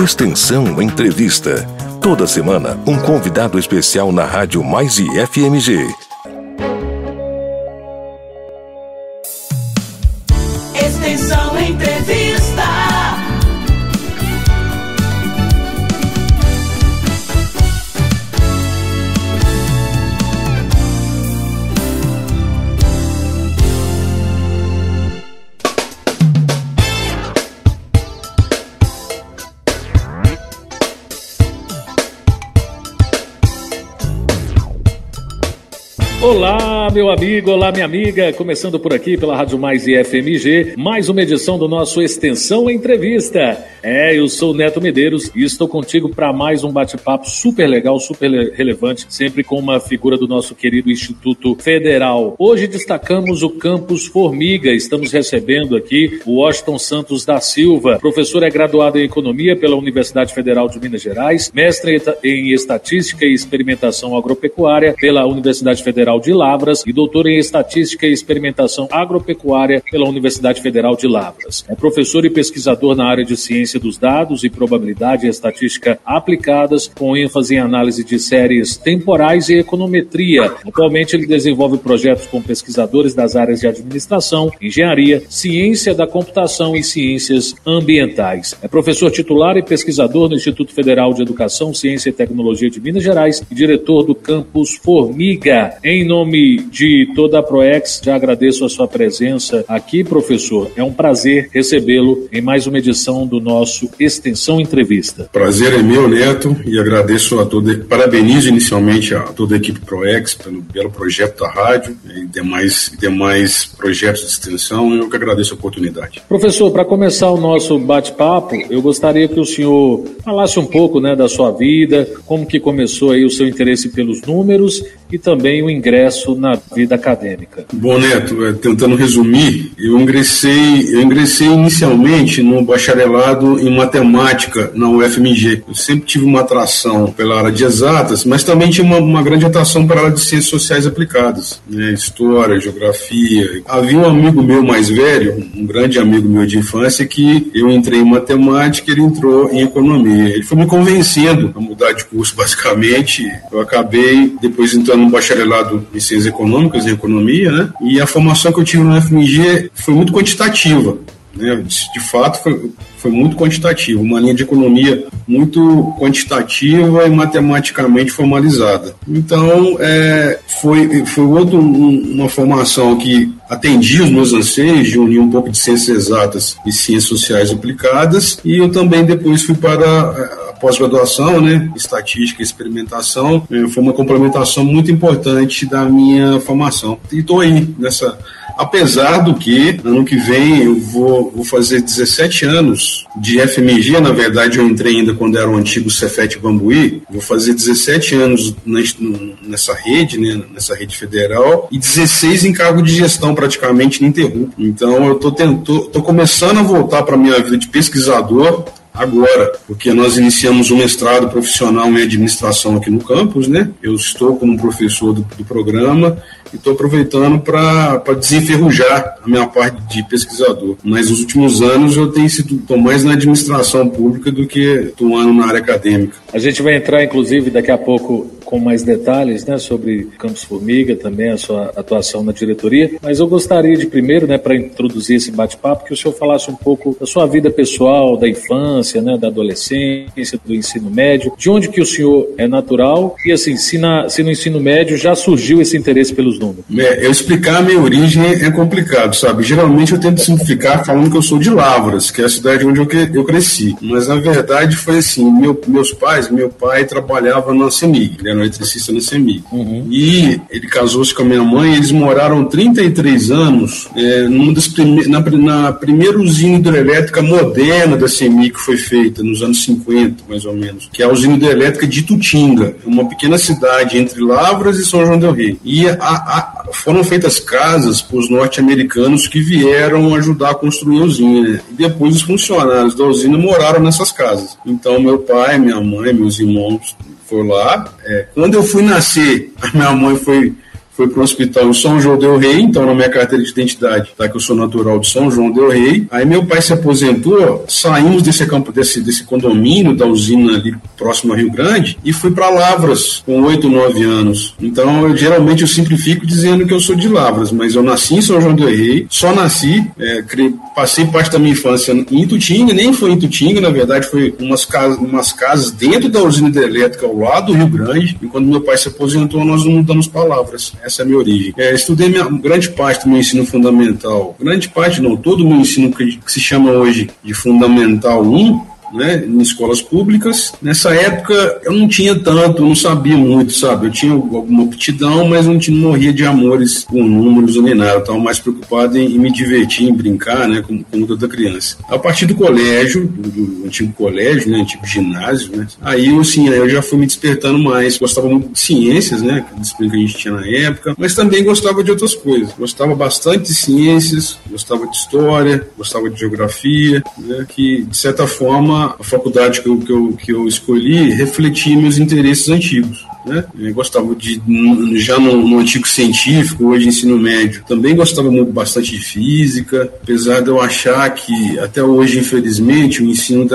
Extensão Entrevista. Toda semana, um convidado especial na Rádio Mais IFMG. Extensão Entrevista. Olá, meu amigo, olá, minha amiga. Começando por aqui pela Rádio Mais IFMG, mais uma edição do nosso Extensão Entrevista. Eu sou o Neto Medeiros e estou contigo para mais um bate-papo super legal, super relevante, sempre com uma figura do nosso querido Instituto Federal. Hoje destacamos o Campus Formiga. Estamos recebendo aqui o Washington Santos da Silva. O professor é graduado em Economia pela Universidade Federal de Minas Gerais, mestre em Estatística e Experimentação Agropecuária pela Universidade Federal de Lavras e doutor em Estatística e Experimentação Agropecuária pela Universidade Federal de Lavras. É professor e pesquisador na área de Ciência dos Dados e Probabilidade e Estatística Aplicadas, com ênfase em análise de séries temporais e econometria. Atualmente ele desenvolve projetos com pesquisadores das áreas de Administração, Engenharia, Ciência da Computação e Ciências Ambientais. É professor titular e pesquisador no Instituto Federal de Educação, Ciência e Tecnologia de Minas Gerais e diretor do Campus Formiga. Em nome de toda a ProEx, já agradeço a sua presença aqui, professor. É um prazer recebê-lo em mais uma edição do nosso Extensão Entrevista. Prazer é meu, Neto, e agradeço a toda, parabenizo inicialmente a toda a equipe ProEx pelo belo projeto da rádio e demais projetos de extensão. Eu que agradeço a oportunidade. Professor, para começar o nosso bate-papo, eu gostaria que o senhor falasse um pouco, da sua vida, como que começou aí o seu interesse pelos números e também o ingresso na vida acadêmica. Bom, Neto, tentando resumir, eu ingressei inicialmente no bacharelado em matemática na UFMG. Eu sempre tive uma atração pela área de exatas, mas também tinha uma grande atração para a área de ciências sociais aplicadas, história, geografia. Havia um amigo meu mais velho, um grande amigo meu de infância, que eu entrei em matemática e ele entrou em economia. Ele foi me convencendo a mudar de curso, basicamente. Eu acabei depois entrando no bacharelado em ciências econômicas, em economia, e a formação que eu tive no FMG foi muito quantitativa. De fato, foi muito quantitativo, uma linha de economia muito quantitativa e matematicamente formalizada. Então, foi uma formação que atendia os meus anseios de unir um pouco de ciências exatas e ciências sociais aplicadas, e eu também depois fui para a pós-graduação, estatística e experimentação. Foi uma complementação muito importante da minha formação. E estou aí nessa... Apesar do que, ano que vem, eu vou fazer 17 anos de FMG. Na verdade, eu entrei ainda quando era o antigo Cefet Bambuí. Vou fazer 17 anos nessa rede, nessa rede federal, e 16 em cargo de gestão, praticamente ininterrupto. Então, eu tô começando a voltar para a minha vida de pesquisador agora, porque nós iniciamos um mestrado profissional em administração aqui no campus, Eu estou como professor do programa e estou aproveitando para desenferrujar a minha parte de pesquisador. Mas nos últimos anos eu estou mais na administração pública do que atuando na área acadêmica. A gente vai entrar, inclusive, daqui a pouco com mais detalhes, sobre Campus Formiga, também a sua atuação na diretoria, mas eu gostaria de primeiro, para introduzir esse bate-papo, que o senhor falasse um pouco da sua vida pessoal, da infância, da adolescência, do ensino médio, de onde que o senhor é natural e, assim, se no ensino médio já surgiu esse interesse pelos números. Eu explicar a minha origem é complicado, sabe? Geralmente eu tento simplificar falando que eu sou de Lavras, que é a cidade onde eu cresci, mas na verdade foi assim, meu pai trabalhava na CEMIG, ele era eletricista na CEMIG, e ele casou-se com a minha mãe, eles moraram 33 anos na primeira usina hidrelétrica moderna da CEMIG, que foi feita nos anos 50, mais ou menos, que é a usina hidrelétrica de Itutinga, uma pequena cidade entre Lavras e São João del Rei. E foram feitas casas para os norte-americanos que vieram ajudar a construir a usina. E depois os funcionários da usina moraram nessas casas. Então meu pai, minha mãe, meus irmãos foram lá. Quando eu fui nascer, a minha mãe foi foi para o hospital em São João del Rei, então na minha carteira de identidade tá que eu sou natural de São João del Rei. Aí meu pai se aposentou, saímos desse condomínio da usina ali próximo a Rio Grande e fui para Lavras com 8, 9 anos. Então geralmente eu simplifico dizendo que eu sou de Lavras, mas eu nasci em São João del Rei, só nasci, passei parte da minha infância em Itutinga, nem foi em Itutinga, na verdade foi umas casas dentro da usina hidrelétrica ao lado do Rio Grande, e quando meu pai se aposentou nós não mudamos para Lavras. Essa é a minha origem. Estudei grande parte do meu ensino fundamental, todo o meu ensino que se chama hoje de Fundamental 1, né, em escolas públicas. Nessa época eu não tinha tanto, eu não sabia muito, sabe? Eu tinha alguma aptidão, mas não morria de amores com números nem nada. Eu estava mais preocupado em me divertir, em brincar, né, como toda criança. A partir do colégio, do antigo colégio, né, antigo ginásio, né, aí eu já fui me despertando mais. Gostava muito de ciências, né, que disciplina que a gente tinha na época, mas também gostava de outras coisas. Gostava bastante de ciências, gostava de história, gostava de geografia, né, que de certa forma a faculdade que eu escolhi refletia meus interesses antigos, né? Eu gostava já no antigo científico, hoje ensino médio, também gostava bastante de física, apesar de eu achar que até hoje, infelizmente, o ensino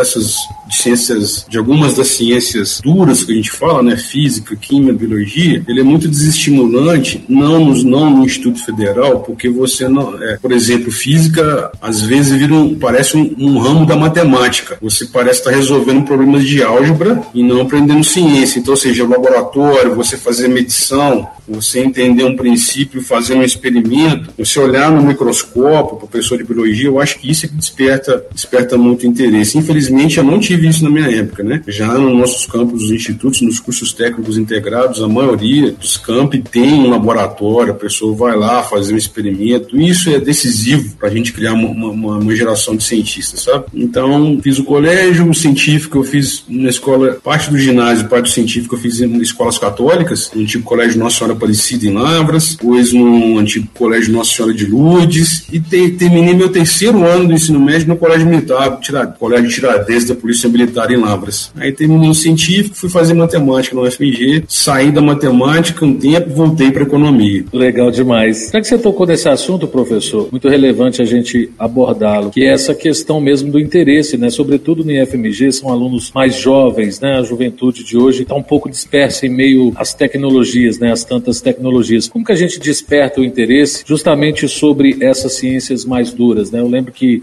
de algumas das ciências duras que a gente fala, né, física, química, biologia, ele é muito desestimulante, não no Instituto Federal, porque você não, por exemplo, física às vezes parece um ramo da matemática, você parece estar resolvendo problemas de álgebra e não aprendendo ciência. Então, ou seja, o laboratório, você fazer medição, você entender um princípio, fazer um experimento, você olhar no microscópio, professor de biologia, eu acho que isso é que desperta muito interesse. Infelizmente, eu não tive isso na minha época, né? Já nos nossos campos, nos institutos, nos cursos técnicos integrados, a maioria dos campi tem um laboratório, a pessoa vai lá fazer um experimento. Isso é decisivo para a gente criar uma geração de cientistas, sabe? Então, fiz o colégio, o científico eu fiz na escola, parte do ginásio, parte do científico eu fiz em escolas católicas, no antigo colégio Nossa Senhora Aparecida em Lavras, depois no antigo colégio Nossa Senhora de Lourdes, e terminei meu 3º ano do ensino médio no colégio militar, colégio Tiradentes da Polícia Militar em Lavras. Aí terminei o científico, fui fazer matemática na UFMG, saí da matemática um tempo, voltei para economia. Legal demais. Já que você tocou nesse assunto, professor, muito relevante a gente abordá-lo, que é essa questão mesmo do interesse, né? Sobretudo no IFMG, são alunos mais jovens, né? A juventude de hoje está um pouco dispersa em meio às tecnologias, né? As tantas tecnologias. Como que a gente desperta o interesse justamente sobre essas ciências mais duras, né? Eu lembro que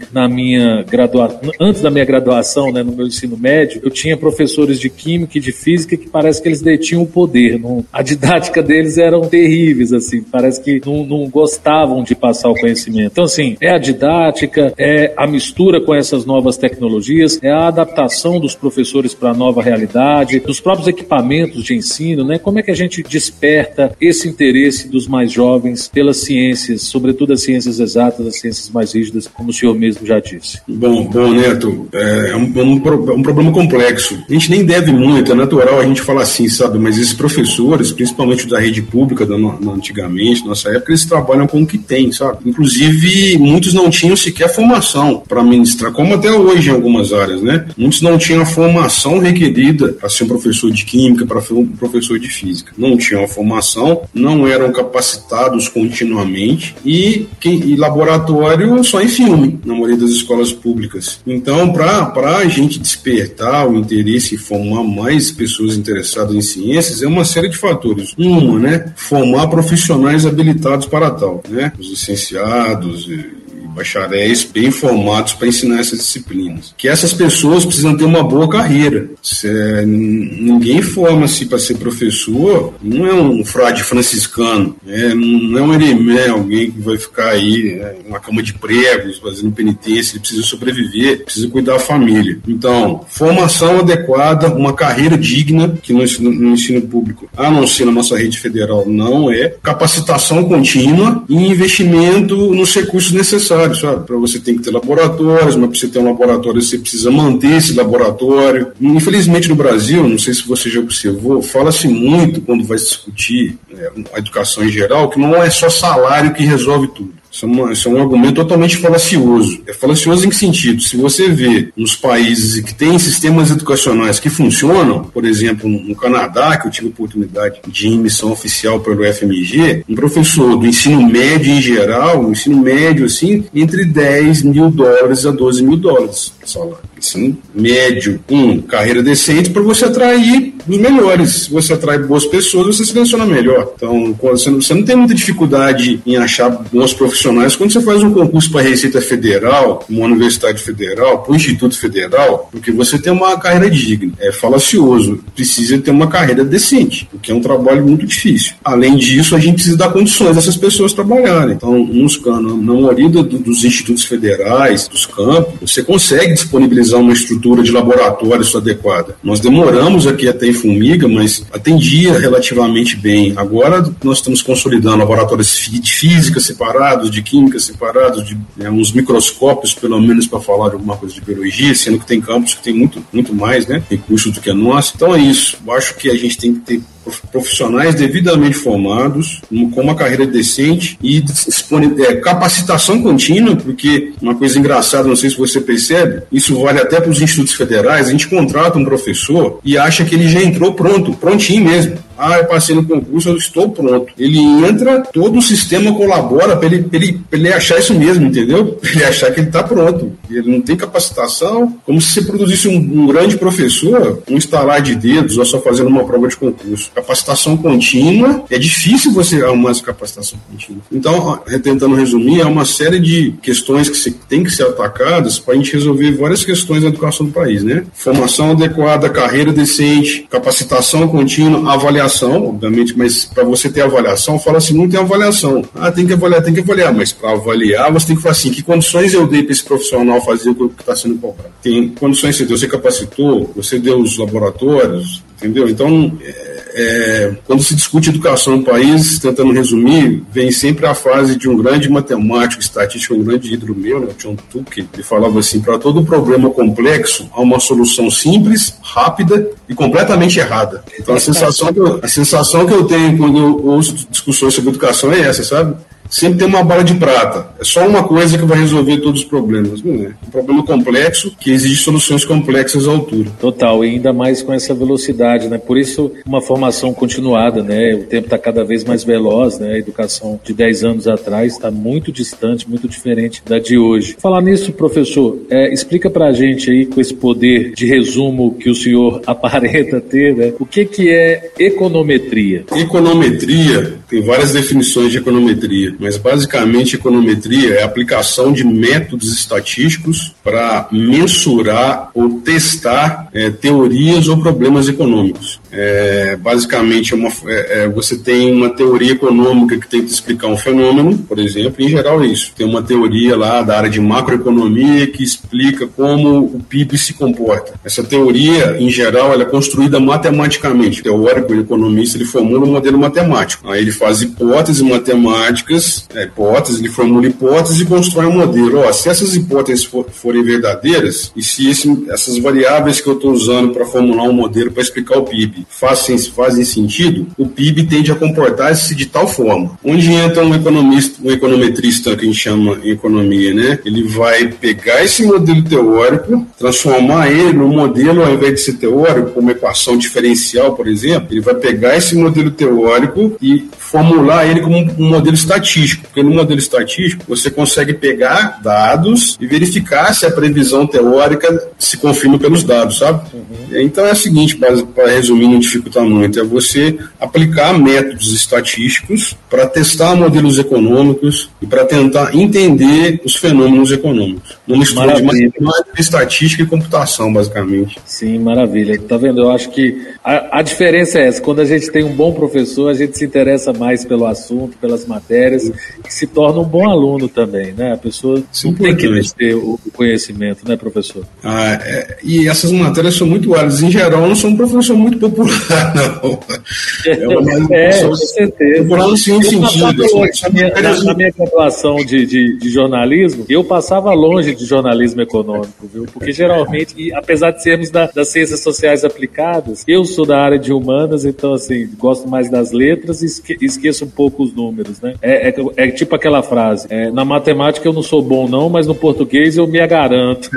antes da minha graduação, né, no meu ensino médio, eu tinha professores de química e de física que parece que eles detinham o poder. A didática deles eram terríveis, assim, parece que não gostavam de passar o conhecimento. Então, assim, é a didática, é a mistura com essas novas tecnologias, é a adaptação dos professores para a nova realidade, dos próprios equipamentos de ensino, né? Como é que a gente desperta esse interesse dos mais jovens pelas ciências, sobretudo as ciências exatas, as ciências mais rígidas, como o senhor mesmo já disse? Bom, Neto, é um problema complexo. A gente nem deve muito, é natural a gente falar assim, sabe? Mas esses professores, principalmente da rede pública, antigamente, nossa época, eles trabalham com o que tem, sabe? Inclusive, muitos não tinham sequer formação para ministrar, como até hoje em algumas áreas, né? Muitos não tinham a formação requerida para ser um professor de química, para ser um professor de física. Não tinham a formação, não eram capacitados continuamente e laboratório só em filme, na maioria das escolas públicas. Então, para a gente despertar o interesse e formar mais pessoas interessadas em ciências, é uma série de fatores. Uma, né? Formar profissionais habilitados para tal, né? Os licenciados bacharéis bem formados para ensinar essas disciplinas. Que essas pessoas precisam ter uma boa carreira. Ninguém forma-se para ser professor, não é um frade franciscano, não é um eremé, alguém que vai ficar aí numa cama de pregos, fazendo penitência, ele precisa sobreviver, precisa cuidar da família. Então, formação adequada, uma carreira digna, que no ensino público, a não ser na nossa rede federal, não é, capacitação contínua e investimento nos recursos necessários. Para você tem que ter laboratórios, mas para você ter um laboratório você precisa manter esse laboratório. Infelizmente no Brasil, não sei se você já observou, fala-se muito quando vai discutir a educação em geral, que não é só salário que resolve tudo. Isso é um argumento totalmente falacioso. É falacioso em que sentido? Se você vê nos países que têm sistemas educacionais que funcionam, por exemplo, no Canadá, que eu tive a oportunidade de ir em missão oficial pelo FMG, um professor do ensino médio em geral, um ensino médio assim, entre $10 mil a $12 mil salário. Ensino médio, carreira decente para você atrair os melhores. Se você atrai boas pessoas, você seleciona melhor. Então, você não tem muita dificuldade em achar bons profissionais quando você faz um concurso para a Receita Federal, uma Universidade Federal, para o Instituto Federal, porque você tem uma carreira digna. É falacioso. Precisa ter uma carreira decente, porque é um trabalho muito difícil. Além disso, a gente precisa dar condições dessas pessoas trabalharem. Então, na maioria dos institutos federais, dos campos, você consegue disponibilizar uma estrutura de laboratórios adequada. Nós demoramos aqui até em Formiga, mas atendia relativamente bem. Agora nós estamos consolidando laboratórios de física separados, de química separados, de uns microscópios, pelo menos, para falar de alguma coisa de biologia, sendo que tem campos que tem muito mais, né, recursos do que a nossa. Então é isso. Eu acho que a gente tem que ter profissionais devidamente formados, com uma carreira decente e capacitação contínua, porque uma coisa engraçada, não sei se você percebe, isso vale até para os institutos federais. A gente contrata um professor e acha que ele já entrou prontinho mesmo. Eu passei no concurso, eu estou pronto. Ele entra, todo o sistema colabora para ele achar isso mesmo, entendeu? Para ele achar que ele está pronto. Ele não tem capacitação, como se você produzisse um grande professor, um estalar de dedos, ou só fazendo uma prova de concurso. Capacitação contínua, é difícil você arrumar essa capacitação contínua. Então, tentando resumir, é uma série de questões que tem que ser atacadas para a gente resolver várias questões da educação do país, né? Formação adequada, carreira decente, capacitação contínua, avaliação, obviamente, mas para você ter avaliação, fala assim, não tem avaliação. Tem que avaliar, mas para avaliar você tem que falar assim, que condições eu dei para esse profissional fazer o que está sendo cobrado? Tem condições que você deu, você capacitou, você deu os laboratórios, entendeu? Então, quando se discute educação no país, tentando resumir, vem sempre a fase de um grande matemático, estatístico, um grande ídolo meu, né, o John Tukey, ele falava assim, para todo problema complexo, há uma solução simples, rápida e completamente errada. Então a sensação que eu tenho quando eu ouço discussões sobre educação é essa, sabe? Sempre tem uma bala de prata. É só uma coisa que vai resolver todos os problemas. Não é? Um problema complexo que exige soluções complexas à altura. Total, e ainda mais com essa velocidade, né? Por isso, uma formação continuada, né? O tempo está cada vez mais veloz, né? A educação de 10 anos atrás está muito distante, muito diferente da de hoje. Falar nisso, professor, explica pra gente aí, com esse poder de resumo que o senhor aparenta ter, né? O que é econometria? Econometria, tem várias definições de econometria, mas basicamente econometria é a aplicação de métodos estatísticos para mensurar ou testar teorias ou problemas econômicos. Basicamente você tem uma teoria econômica que tenta explicar um fenômeno, por exemplo, em geral é isso. Tem uma teoria lá da área de macroeconomia que explica como o PIB se comporta. Essa teoria, em geral, ela é construída matematicamente. O teórico, o economista, ele formula um modelo matemático. Aí ele faz hipóteses matemáticas, ele formula hipóteses e constrói um modelo. Se essas hipóteses forem verdadeiras e se essas variáveis que eu estou usando para formular um modelo para explicar o PIB fazem sentido, o PIB tende a comportar-se de tal forma. Onde entra um econometrista, que a gente chama em economia, né? Ele vai pegar esse modelo teórico, transformar ele num modelo, ao invés de ser teórico, como equação diferencial, por exemplo, ele vai pegar esse modelo teórico e formular ele como um modelo estatístico, porque no modelo estatístico você consegue pegar dados e verificar se a previsão teórica se confirma pelos dados, sabe? Então é o seguinte, para resumir, não dificultar muito, é você aplicar métodos estatísticos para testar modelos econômicos e para tentar entender os fenômenos econômicos. Uma mistura de matemática, estatística e computação, basicamente. Sim, maravilha. Tá vendo? Eu acho que a diferença é essa. Quando a gente tem um bom professor, a gente se interessa mais pelo assunto, pelas matérias, e se torna um bom aluno também, né? A pessoa não tem que ter o conhecimento, né, professor? E essas matérias são muito válidas. Em geral, eu não sou um professor muito popular, popular, não. Com certeza. Popular sim, sentido. Na minha graduação de jornalismo, eu passava longe de jornalismo econômico, viu? Porque geralmente, apesar de sermos das ciências sociais aplicadas, eu sou da área de humanas, então assim, gosto mais das letras e esqueço um pouco os números, né? É tipo aquela frase, na matemática eu não sou bom não, mas no português eu me garanto.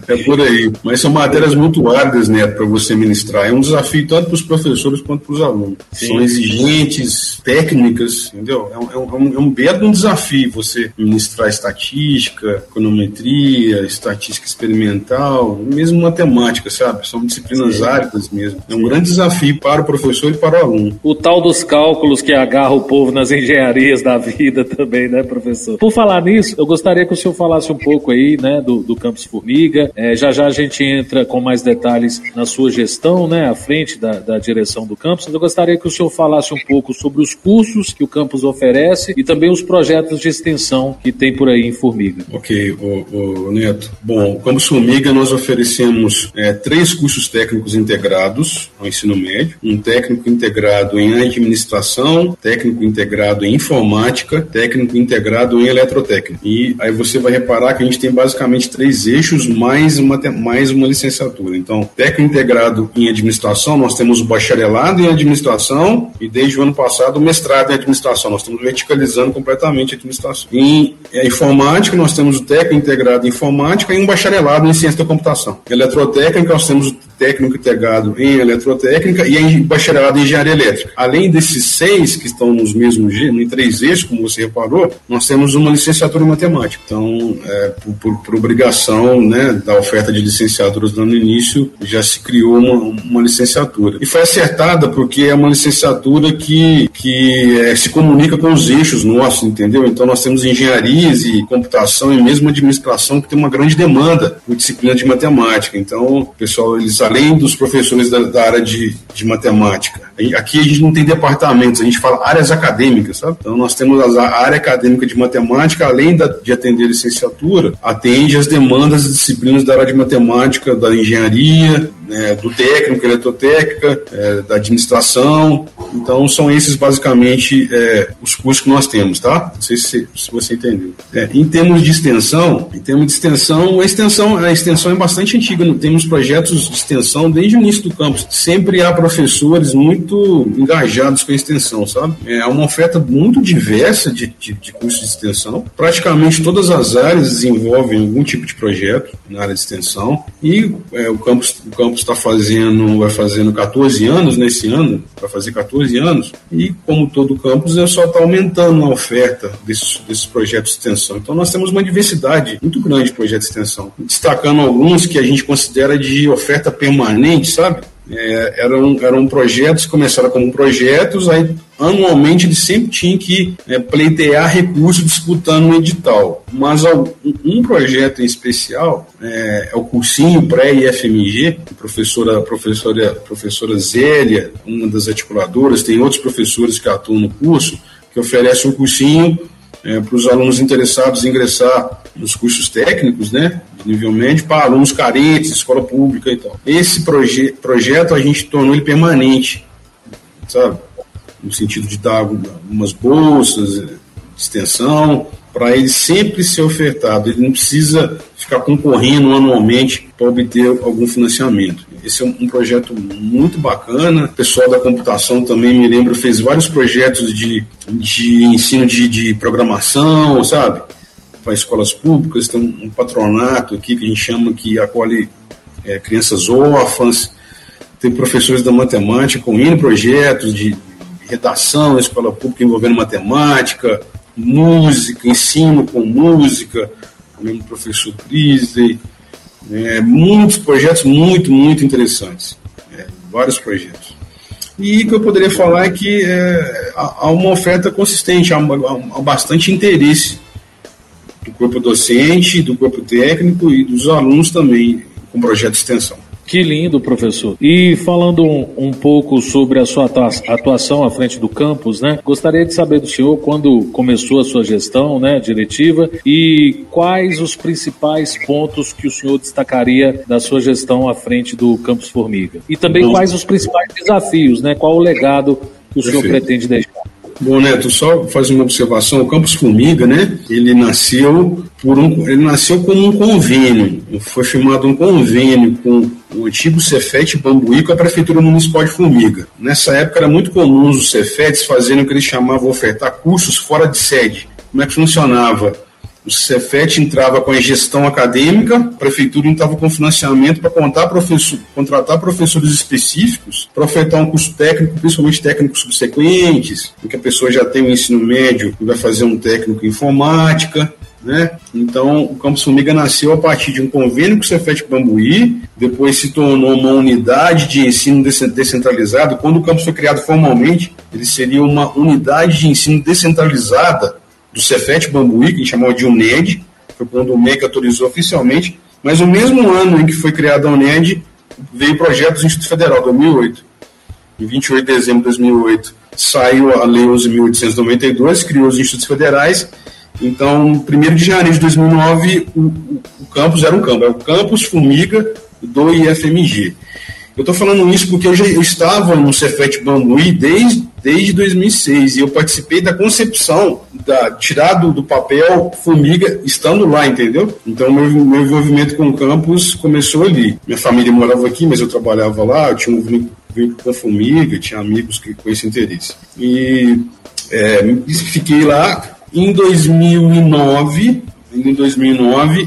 É por aí. Mas são matérias muito árduas, né, para você ministrar. É um desafio tanto para os professores quanto para os alunos. Sim. São exigentes, técnicas, entendeu? É um belo desafio você ministrar estatística, econometria, estatística experimental, mesmo matemática, sabe? São disciplinas áridas mesmo. É um grande desafio para o professor e para o aluno. O tal dos cálculos que agarra o povo nas engenharias da vida também, né, professor? Por falar nisso, eu gostaria que o senhor falasse um pouco aí, né, do Campus Formiga. Já a gente entra com mais detalhes na sua gestão, né, à frente da direção do campus. Eu gostaria que o senhor falasse um pouco sobre os cursos que o campus oferece e também os projetos de extensão que tem por aí em Formiga. Ok, Neto. Bom, o Campus Formiga nós oferecemos 3 cursos técnicos integrados ao ensino médio, um técnico integrado em administração, técnico integrado em informática, técnico integrado em eletrotécnica. E aí você vai reparar que a gente tem basicamente 3 eixos mais uma licenciatura. Então, técnico integrado em administração, nós temos o bacharelado em administração e desde o ano passado o mestrado em administração. Nós estamos verticalizando completamente a administração. Em informática, nós temos o técnico integrado em informática e um bacharelado em ciência da computação. Em eletrotécnica, nós temos o técnico integrado em eletrotécnica e em bacharelado em engenharia elétrica. Além desses 6 que estão nos mesmos em 3 eixos, como você reparou, nós temos uma licenciatura em matemática. Então, por obrigação, né, da oferta de licenciaturas lá no início, já se criou uma licenciatura. E foi acertada porque é uma licenciatura que se comunica com os eixos nossos, entendeu? Então nós temos engenharias e computação e mesmo administração que tem uma grande demanda por disciplina de matemática. Então, pessoal, eles, além dos professores da área de matemática, aqui a gente não tem departamentos, a gente fala áreas acadêmicas, sabe? Então nós temos a área acadêmica de matemática, além de atender a licenciatura, atende as demandas e disciplinas da área de matemática, da engenharia, do técnico, eletrotécnica, da administração. Então são esses basicamente os cursos que nós temos, tá? Não sei se você entendeu. Em termos de extensão, a extensão é bastante antiga. Temos projetos de extensão desde o início do campus. Sempre há professores muito engajados com a extensão, sabe? É uma oferta muito diversa de cursos de extensão. Praticamente todas as áreas desenvolvem algum tipo de projeto na área de extensão. E o campus vai fazendo 14 anos nesse ano, vai fazer 14 anos, e como todo campus, só está aumentando a oferta desses projetos de extensão. Então nós temos uma diversidade muito grande de projetos de extensão, destacando alguns que a gente considera de oferta permanente, sabe? Eram projetos que começaram como projetos, aí anualmente eles sempre tinham que pleitear recursos disputando um edital. Mas um projeto em especial é o cursinho pré-IFMG, a professora Zélia, uma das articuladoras, tem outros professores que atuam no curso, que oferece um cursinho para os alunos interessados em ingressar nos cursos técnicos, né, de nível médio, para alunos carentes, escola pública e tal. Esse projeto a gente tornou ele permanente, sabe? No sentido de dar algumas bolsas de extensão, para ele sempre ser ofertado. Ele não precisa ficar concorrendo anualmente para obter algum financiamento. Esse é um projeto muito bacana. O pessoal da computação também, me lembro, fez vários projetos de ensino de programação, sabe? Para escolas públicas. Tem um patronato aqui que a gente chama, que acolhe crianças órfãs. Tem professores da matemática com projetos de redação na escola pública envolvendo matemática, música, ensino com música, o mesmo professor Prisley. Muitos projetos muito, muito interessantes. Vários projetos. E o que eu poderia falar é que há uma oferta consistente, há bastante interesse do corpo docente, do corpo técnico e dos alunos também com projeto de extensão. Que lindo, professor. E falando um pouco sobre a sua atuação à frente do campus, né? Gostaria de saber do senhor quando começou a sua gestão, né, diretiva, e quais os principais pontos que o senhor destacaria da sua gestão à frente do Campus Formiga. E também quais os principais desafios, né? Qual o legado que o senhor pretende deixar? Bom, Neto, só fazer uma observação. O Campus Formiga, né, ele nasceu como um convênio. Foi firmado um convênio com o antigo Cefet Bambuí com a Prefeitura Municipal de Formiga. Nessa época era muito comum os Cefetes fazerem o que eles chamavam de ofertar cursos fora de sede. Como é que funcionava? O Cefet entrava com a gestão acadêmica, a prefeitura entrava com financiamento para contratar professores específicos para ofertar um curso técnico, principalmente técnicos subsequentes, em que a pessoa já tem o ensino médio e vai fazer um técnico em informática, né? Então, o Campus Formiga nasceu a partir de um convênio com o Cefet Bambuí, depois se tornou uma unidade de ensino descentralizado. Quando o campus foi criado formalmente, ele seria uma unidade de ensino descentralizada do Cefet Bambuí, que a gente chamava de UNED, foi quando o MEC autorizou oficialmente, mas o mesmo ano em que foi criada a UNED, veio o projeto do Instituto Federal, 2008. Em 28 de dezembro de 2008, saiu a Lei 11.892, criou os Institutos Federais. Então, 1º de janeiro de 2009, o campus era o Campus Formiga do IFMG. Eu estou falando isso porque eu estava no Cefet Bambuí desde 2006 e eu participei da concepção, tirado do papel Formiga, estando lá, entendeu? Então, meu envolvimento com o campus começou ali. Minha família morava aqui, mas eu trabalhava lá, eu tinha um vínculo com Formiga, tinha amigos com esse interesse. E fiquei lá. Em 2009,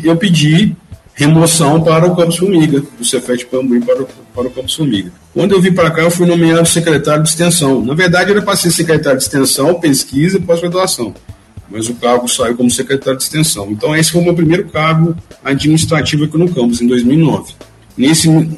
eu pedi remoção para o Campus Formiga, do Cefet Bambuí para o Campus Formiga. Quando eu vim para cá, eu fui nomeado secretário de extensão. Na verdade, era para ser secretário de extensão, pesquisa e pós-graduação. Mas o cargo saiu como secretário de extensão. Então, esse foi o meu primeiro cargo administrativo aqui no campus, em 2009.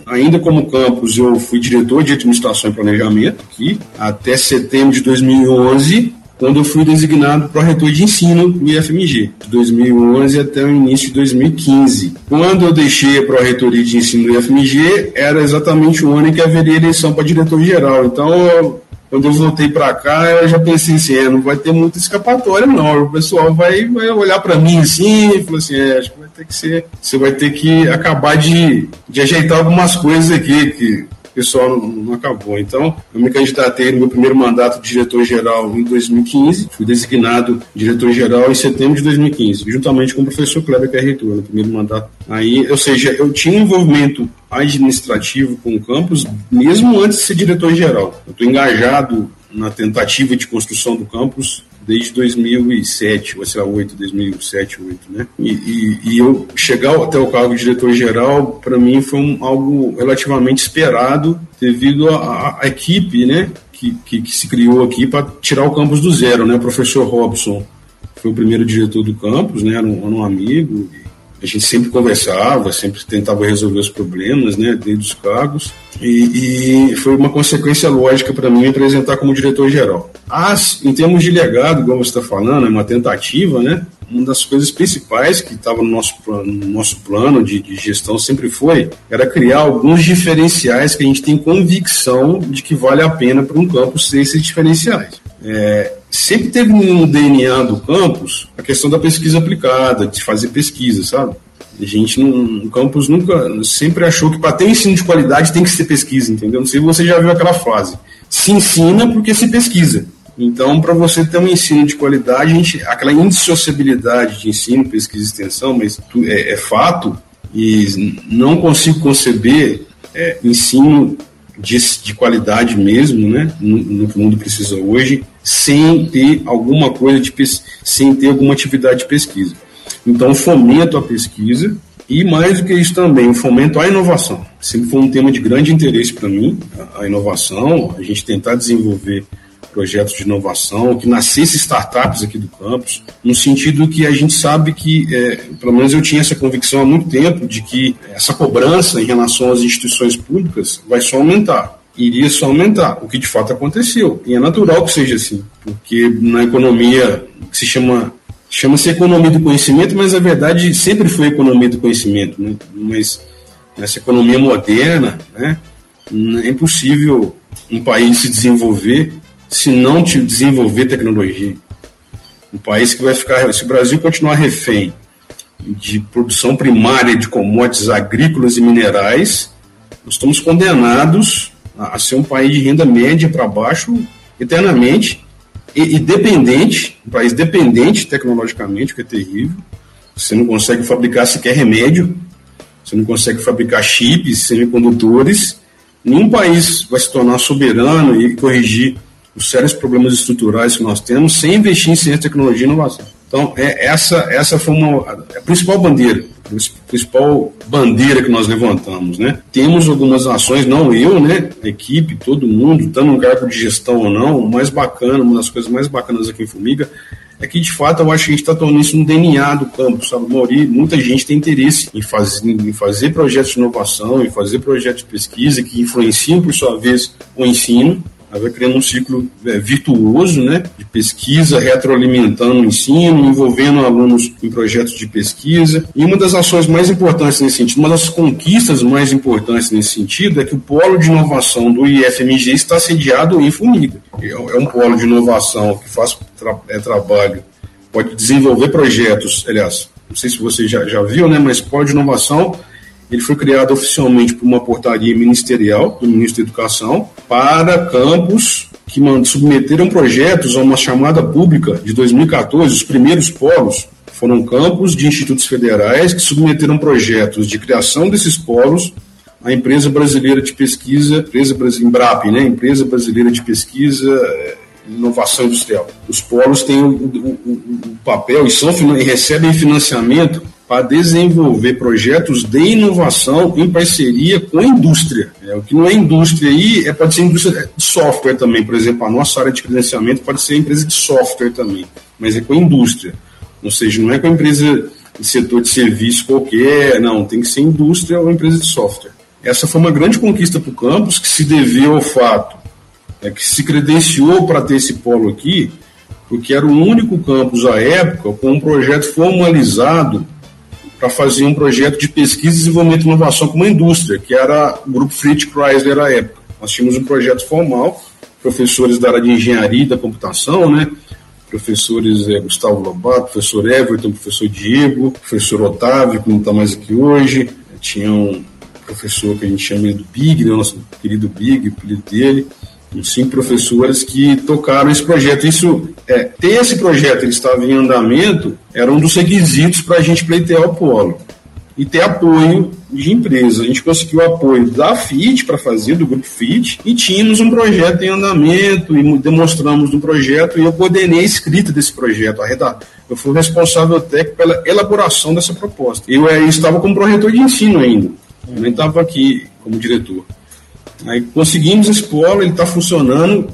Ainda como campus, eu fui diretor de administração e planejamento aqui, até setembro de 2011, quando eu fui designado pró-reitor de ensino do IFMG, de 2011 até o início de 2015. Quando eu deixei a pró-reitoria de ensino do IFMG, era exatamente o ano em que haveria eleição para diretor-geral. Então, quando eu voltei para cá, eu já pensei assim, não vai ter muita escapatória, não. O pessoal vai olhar para mim assim e falar assim, acho que vai ter que ser... Você vai ter que acabar de ajeitar algumas coisas aqui, que o pessoal não acabou. Então, eu me candidatei no meu primeiro mandato de diretor-geral em 2015, fui designado diretor-geral em setembro de 2015, juntamente com o professor Kleber, que é reitor, no primeiro mandato. Aí, ou seja, eu tinha um envolvimento administrativo com o campus, mesmo antes de ser diretor-geral. Eu estou engajado na tentativa de construção do campus desde 2007, ou sei lá, 2007, 2008, né? E eu chegar até o cargo de diretor-geral, para mim, foi algo relativamente esperado, devido à equipe, né, que se criou aqui para tirar o campus do zero, né? O professor Robson foi o primeiro diretor do campus, né? Era um amigo, a gente sempre conversava, sempre tentava resolver os problemas, né, desde os cargos, e foi uma consequência lógica para mim apresentar como diretor-geral. Em termos de legado, igual você está falando, é uma tentativa, né? Uma das coisas principais que estava no nosso plano de gestão sempre era criar alguns diferenciais que a gente tem convicção de que vale a pena para um campus ter esses diferenciais. Sempre teve no DNA do campus a questão da pesquisa aplicada, de fazer pesquisa, sabe? A gente, no campus, sempre achou que para ter ensino de qualidade tem que ser pesquisa, entendeu? Não sei se você já viu aquela frase. Se ensina porque se pesquisa. Então, para você ter um ensino de qualidade, aquela indissociabilidade de ensino, pesquisa e extensão, mas é fato, e não consigo conceber ensino de qualidade mesmo, né, no que o mundo precisa hoje, sem ter alguma atividade de pesquisa. Então, fomento a pesquisa e, mais do que isso também, o fomento à inovação. Sempre foi um tema de grande interesse para mim, a inovação, a gente tentar desenvolver projetos de inovação, que nascesse startups aqui do campus, no sentido que a gente sabe que, pelo menos eu tinha essa convicção há muito tempo, de que essa cobrança em relação às instituições públicas vai só aumentar, iria só aumentar, o que de fato aconteceu. E é natural que seja assim, porque na economia, que chama-se economia do conhecimento, mas na verdade sempre foi economia do conhecimento, né? Mas nessa economia moderna, né? É impossível um país se desenvolver se não desenvolver tecnologia. Um país que vai ficar, se o Brasil continuar refém de produção primária de commodities agrícolas e minerais, nós estamos condenados a ser um país de renda média para baixo eternamente e dependente, um país dependente tecnologicamente, o que é terrível. Você não consegue fabricar sequer remédio, você não consegue fabricar chips, semicondutores. Nenhum país vai se tornar soberano e corrigir os sérios problemas estruturais que nós temos sem investir em ciência, tecnologia e inovação. Então, essa foi a principal bandeira que nós levantamos, né? Temos algumas ações, não eu, né? A equipe, todo mundo, estando no cargo de gestão ou não, o mais bacana, uma das coisas mais bacanas aqui em Formiga, é que, de fato, eu acho que a gente está tornando isso um DNA do campo, sabe, Mauri? Muita gente tem interesse em fazer projetos de inovação, em fazer projetos de pesquisa que influenciam, por sua vez, o ensino. Vai criando um ciclo virtuoso, né, de pesquisa, retroalimentando o ensino, envolvendo alunos em projetos de pesquisa. E uma das ações mais importantes nesse sentido, uma das conquistas mais importantes nesse sentido, é que o polo de inovação do IFMG está sediado em Formiga. É um polo de inovação que faz trabalho, pode desenvolver projetos, aliás, não sei se você já viu, né, mas polo de inovação, ele foi criado oficialmente por uma portaria ministerial do Ministro da Educação para campos que submeteram projetos a uma chamada pública de 2014. Os primeiros polos foram campos de institutos federais que submeteram projetos de criação desses polos à Empresa Brasileira de Pesquisa, Embrapa, né? Empresa Brasileira de Pesquisa e Inovação Industrial. Os polos têm o papel e recebem financiamento para desenvolver projetos de inovação em parceria com a indústria. O que não é indústria aí, pode ser indústria de software também. Por exemplo, a nossa área de credenciamento pode ser empresa de software também, mas é com a indústria. Ou seja, não é com a empresa de setor de serviço qualquer, não, tem que ser indústria ou empresa de software. Essa foi uma grande conquista para o campus, que se deveu ao fato que se credenciou para ter esse polo aqui, porque era o único campus à época com um projeto formalizado para fazer um projeto de pesquisa, desenvolvimento e inovação com uma indústria, que era o Grupo Fritz Chrysler à época. Nós tínhamos um projeto formal, professores da área de engenharia e da computação, né? Professores Gustavo Lobato, professor Everton, professor Diego, professor Otávio, que não está mais aqui hoje. Tinha um professor que a gente chama do Big, né? Nosso querido Big, o apelido dele. 5 professores que tocaram esse projeto. Ter esse projeto, ele estava em andamento, era um dos requisitos para a gente pleitear o polo. E ter apoio de empresa. A gente conseguiu apoio da FIT para fazer, do Grupo FIT, e tínhamos um projeto em andamento, e demonstramos no projeto, e eu coordenei a escrita desse projeto. Eu fui o responsável técnico pela elaboração dessa proposta. Eu estava como proretor de ensino ainda, eu nem estava aqui como diretor. Aí conseguimos esse polo, ele está funcionando,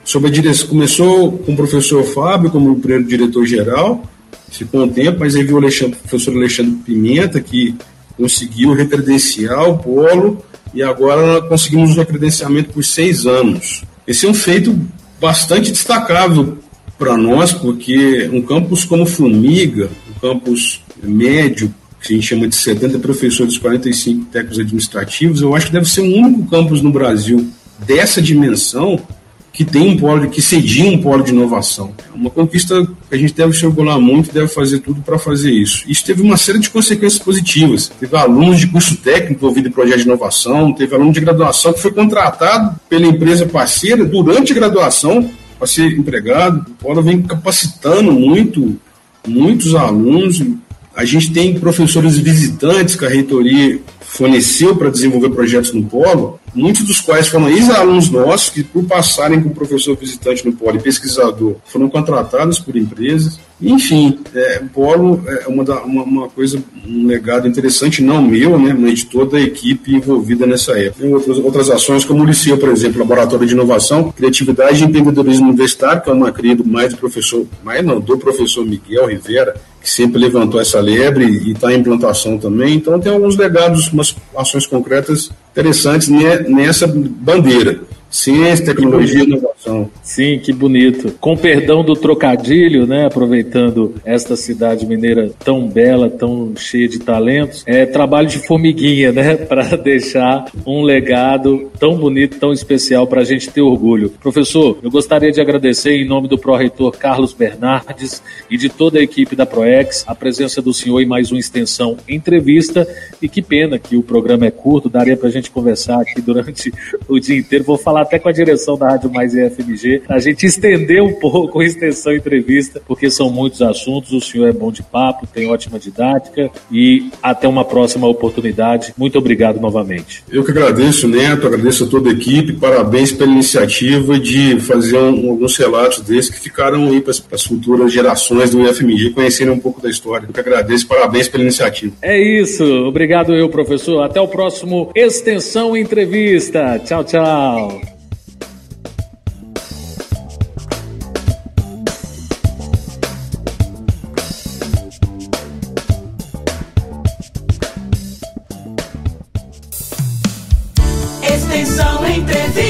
sob a direção, começou com o professor Fábio como o primeiro diretor-geral, ficou um tempo, mas aí veio o professor Alexandre Pimenta, que conseguiu recredenciar o polo, e agora conseguimos o recredenciamento por 6 anos. Esse é um feito bastante destacável para nós, porque um campus como Formiga, um campus médio, que a gente chama de 70 professores, 45 técnicos administrativos, eu acho que deve ser o único campus no Brasil dessa dimensão que tem que cedia um polo de inovação. É uma conquista que a gente deve se orgulhar muito, deve fazer tudo para fazer isso. Isso teve uma série de consequências positivas. Teve alunos de curso técnico envolvido em projeto de inovação, teve aluno de graduação que foi contratado pela empresa parceira durante a graduação para ser empregado. O polo vem capacitando muitos alunos. A gente tem professores visitantes que a reitoria forneceu para desenvolver projetos no polo, muitos dos quais foram ex-alunos nossos que, por passarem com professor visitante no polo e pesquisador, foram contratados por empresas. Enfim, o polo é uma coisa, um legado interessante, não meu, né, mas de toda a equipe envolvida nessa época. Tem outras ações, como o Liceu, por exemplo, Laboratório de Inovação, Criatividade e Empreendedorismo Universitário, que é uma cria do professor Miguel Rivera, que sempre levantou essa lebre e está em implantação também. Então tem alguns legados, umas ações concretas interessantes nessa bandeira. Ciência, tecnologia e inovação. Sim, que bonito. Com perdão do trocadilho, né? Aproveitando esta cidade mineira tão bela, tão cheia de talentos, trabalho de formiguinha, né? Para deixar um legado tão bonito, tão especial para a gente ter orgulho. Professor, eu gostaria de agradecer em nome do pró-reitor Carlos Bernardes e de toda a equipe da ProEx a presença do senhor em mais uma extensão entrevista. E que pena que o programa é curto, daria para a gente conversar aqui durante o dia inteiro. Vou falar até com a direção da Rádio Mais e FMG, a gente estender um pouco a extensão entrevista, porque são muitos assuntos, o senhor é bom de papo, tem ótima didática e até uma próxima oportunidade. Muito obrigado novamente. Eu que agradeço, Neto, agradeço a toda a equipe, parabéns pela iniciativa de fazer alguns relatos desses que ficaram aí para as futuras gerações do IFMG conhecerem um pouco da história. Eu que agradeço, parabéns pela iniciativa. É isso, obrigado eu, professor. Até o próximo Extensão Entrevista. Tchau, tchau. Extensão Entrevista.